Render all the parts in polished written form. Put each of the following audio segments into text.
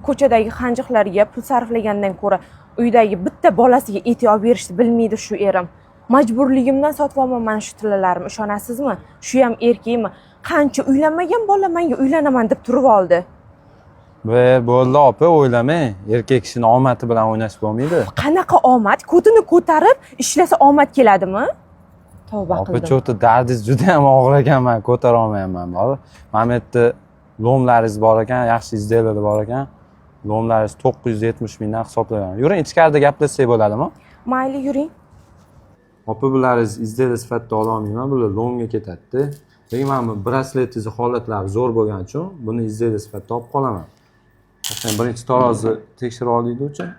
ko'chadagi qanjiqlarga pul sarflagandan ko'ra uydagi bitta bolasiga et olib berishni bilmaydi shu erim. Majburligimdan sotib olman mana shu tillalarni, ishonasizmi? Shu ham erkakmi? Qancha uylanmagan bola menga uylanaman deb turib oldi. Bo'ldi opa, o'ylamang. Erkak kishining omadi bilan o'ynash bo'lmaydi. Qanaqa omad? Ko'tini ko'tarib ishlasa omad keladimi? Tavba Opa, qildim. cho'ti dardingiz juda ham og'ir ekan, men ko'tara olmayapman. Mana bu yerda lomlaringiz bor ekan, yaxshi izdelari bor ekan. Lomlaringiz 970 mingdan hisoblanadi. Yuring, ichkarida gaplashsak bo'ladimi? Mayli, yuring. Opa, bularni izdeli sifatida ola olmayman, bular lomga ketadi. Lekin mana bu brasletingiz holatlari zo'r bo'lgani uchun buni izdeli sifatida olib qolaman. Sen birinchi tarozni tekshirib olaylik uchun.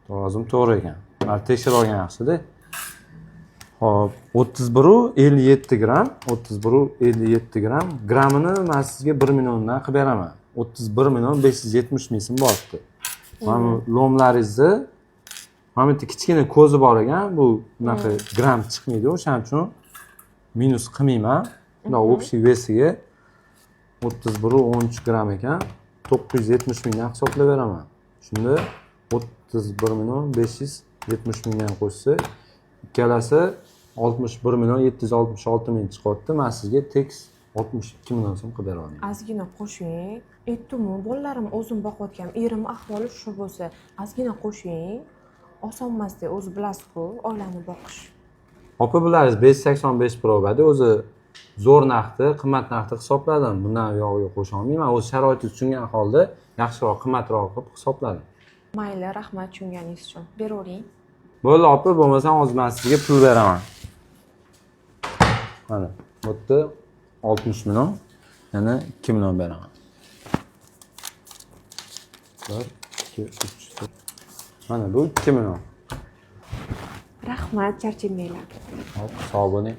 Tarozim to'g'ri ekan. Mana tekshirib olgan yaxshi-da. Hop, 31,57 gram, 31,57 gram. Gramini men sizga 1 milliondan qilib beraman. 31 million 570 ming so'm boribdi. Mana bu lomlaringizni mana bu yerda kichkina ko'zi bor ekan, bu bunaqa gram chiqmaydi, o'shaning uchun minus qilmayman. Bunday общий vesiga 31,13 gram ekan, 970 mingdan hisoblab beraman. Shunda 31 million 570 mingdan qo'shsa, ikkalasi 61 million 766 ming chiqyapti. Men sizga tekis 62 million so'm qilib beraman. Ozgina qo'shing. Aytdim-ku, bolalarim o'zim boqayotgan, erim ahvoli shu bo'lsa, ozgina qo'shing. Oson emas-da, o'zi bilasiz-ku, oilani boqish. Opa, bularning 585 probada o'zi zo'r narxda, qimmat narxda hisobladim. Bundan yog'iga qo'sha olmayman. O'z sharoitingizni tushungan holda yaxshiroq, qimmatroq qilib hisobladim. Mayli, rahmat tushunganingiz uchun. Beravering. Bo'ldi opa, bo'lmasam hozir men sizga pul beraman. Mana, bu yerda 60 million, yana 2 million beraman. 1, 2, 3, 4. Mana bu 2 million. Rahmat, charchamanglar. Hop, sog' bo'ling.